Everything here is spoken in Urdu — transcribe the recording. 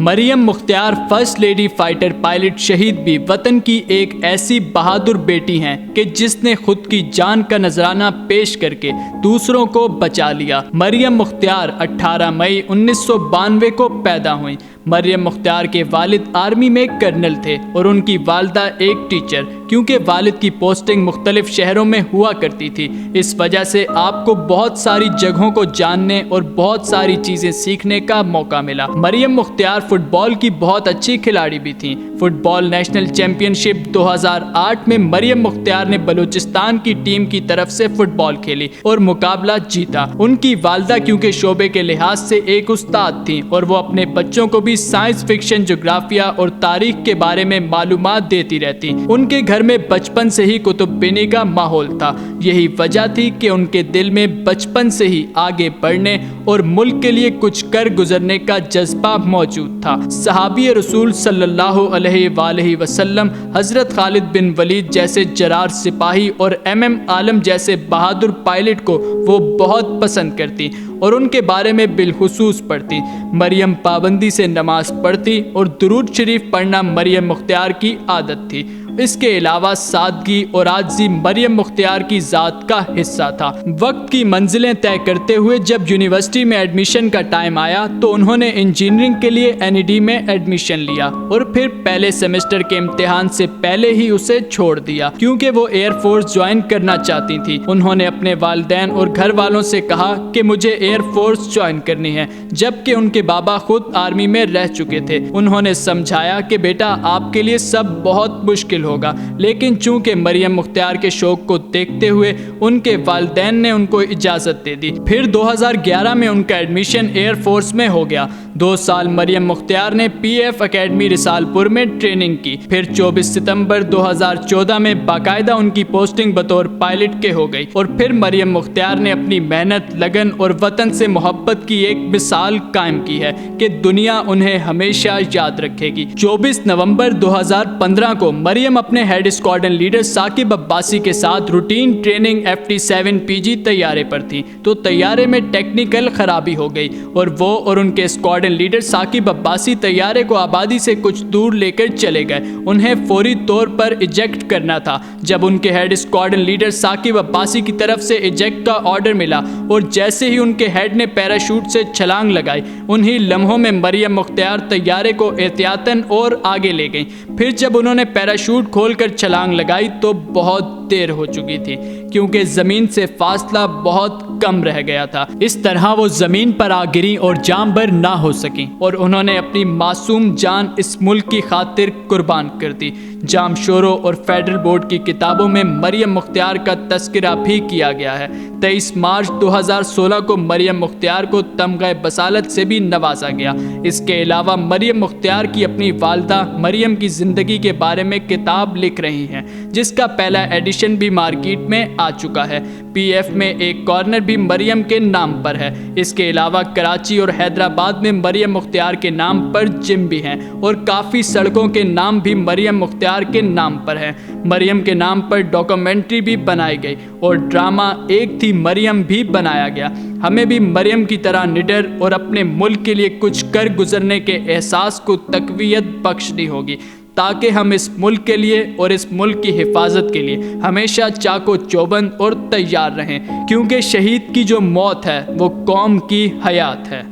مریم مختار فرسٹ لیڈی فائٹر پائلٹ شہید بھی وطن کی ایک ایسی بہادر بیٹی ہیں کہ جس نے خود کی جان کا نذرانہ پیش کر کے دوسروں کو بچا لیا۔ مریم مختار 18 مئی 1992 کو پیدا ہوئیں۔ مریم مختار کے والد آرمی میں کرنل تھے اور ان کی والدہ ایک ٹیچر، کیونکہ والد کی پوسٹنگ مختلف شہروں میں ہوا کرتی تھی۔ اس وجہ سے آپ کو بہت ساری جگہوں کو جاننے اور بہت ساری چیزیں سیکھنے کا موقع ملا۔ مریم مختار فٹ بال کی بہت اچھی کھلاڑی بھی تھیں۔ فٹ بال نیشنل چیمپئن شپ 2008 میں مریم مختار نے بلوچستان کی ٹیم کی طرف سے فٹ بال کھیلی اور مقابلہ جیتا۔ ان کی والدہ کیونکہ شعبے کے لحاظ سے ایک استاد تھیں اور وہ اپنے بچوں کو بھی سائنس فکشن، جغرافیہ اور تاریخ کے بارے میں معلومات دیتی رہتی۔ ان کے گھر میں بچپن سے ہی کتب بینی کا ماحول تھا۔ یہی وجہ تھی کہ ان کے دل میں بچپن سے ہی آگے بڑھنے اور ملک کے لیے کچھ کر گزرنے کا جذبہ موجود تھا۔ صحابی رسول صلی اللہ علیہ وآلہ وسلم حضرت خالد بن ولید جیسے جرار سپاہی اور MM عالم جیسے بہادر پائلٹ کو وہ بہت پسند کرتی اور ان کے بارے میں بالخصوص پڑھتی۔ مریم پابندی سے نماز پڑھتی اور درود شریف پڑھنا مریم مختار کی عادت تھی۔ اس کے علاوہ سادگی اور عاجزی مریم مختار کی ذات کا حصہ تھا۔ وقت کی منزلیں طے کرتے ہوئے جب یونیورسٹی میں ایڈمیشن کا ٹائم آیا تو انہوں نے انجینئرنگ کے لیے NED میں ایڈمیشن لیا اور پھر پہلے سیمسٹر کے امتحان سے پہلے ہی اسے چھوڑ دیا کیونکہ وہ ایئر فورس جوائن کرنا چاہتی تھی۔ انہوں نے اپنے والدین اور گھر والوں سے کہا کہ مجھے ایئر فورس جوائن کرنی ہے، جبکہ ان کے بابا خود آرمی میں رہ چکے تھے۔ انہوں نے سمجھایا کہ بیٹا آپ کے لیے سب بہت مشکل ہوگا، لیکن چونکہ مریم مختار کے شوق کو دیکھتے ہوئے ان کے والدین نے ان کو اجازت دے دی۔ پھر 2011 میں ان کا ایڈمیشن ایئر فورس میں ہو گیا۔ 2 سال مریم مختار نے PF اکیڈمی رسال پور میں ٹریننگ کی۔ پھر 24 ستمبر 2014 میں باقاعدہ ان کی پوسٹنگ بطور پائلٹ کے ہو گئی اور پھر مریم مختار نے اپنی محنت، لگن اور وطن سے محبت کی ایک مثال قائم کی ہے کہ دنیا انہیں ہمیشہ یاد رکھے گی۔ 24 نومبر 2015 کو مریم اپنے head squadron leader Saqib Abbasi کے ساتھ روٹین ٹریننگ FT-7 PG طیارے پر تھی تو طیارے میں ٹیکنیکل خرابی ہو گئی اور وہ اور ان کے اسکواڈرن لیڈر ثاقب عباسی طیارے کو آبادی سے کچھ دور لے کر چلے گئے۔ انہیں فوری طور پر ایجیکٹ کرنا تھا۔ جب ان کے head squadron leader Saqib Abbasi کی طرف سے ایجیکٹ کا آرڈر ملا اور جیسے ہی ان کے ہیڈ نے پیراشوٹ سے چھلانگ لگائی، انہی لمحوں میں مریم مختار طیارے کو احتیاطاً اور آگے لے گئیں۔ پھر جب انہوں نے پیراشوٹ کھول کر چھلانگ لگائی تو بہت دیر ہو چکی تھی کیونکہ زمین سے فاصلہ بہت کم رہ گیا تھا۔ اس طرح وہ زمین پر آ گریں اور جاں بر نہ ہو سکیں اور انہوں نے اپنی معصوم جان اس ملک کی خاطر قربان کر دی۔ جام شورو اور فیڈرل بورڈ کی کتابوں میں مریم مختار کا تذکرہ بھی کیا گیا ہے۔ 23 مارچ 2016 کو مریم مختار کو تمغہ بصالت سے بھی نوازا گیا۔ اس کے علاوہ مریم مختار کی اپنی والدہ مریم کی زندگی کے بارے میں کتاب لکھ رہی ہیں جس کا پہلا ایڈیشن بھی مارکیٹ میں آ چکا ہے۔ PF میں ایک کارنر بھی مریم کے نام پر ہے۔ اس کے علاوہ کراچی اور حیدرآباد میں مریم مختار کے نام پر جم بھی ہیں اور کافی سڑکوں کے نام بھی مریم مختار کے نام پر ہیں۔ مریم کے نام پر ڈاکومنٹری بھی بنائی گئی اور ڈرامہ ایک تھی مریم بھی بنایا گیا۔ ہمیں بھی مریم کی طرح نڈر اور اپنے ملک کے لیے کچھ کر گزرنے کے احساس کو تقویت بخشنی ہوگی تاکہ ہم اس ملک کے لیے اور اس ملک کی حفاظت کے لیے ہمیشہ چاق و چوبند اور تیار رہیں، کیونکہ شہید کی جو موت ہے وہ قوم کی حیات ہے۔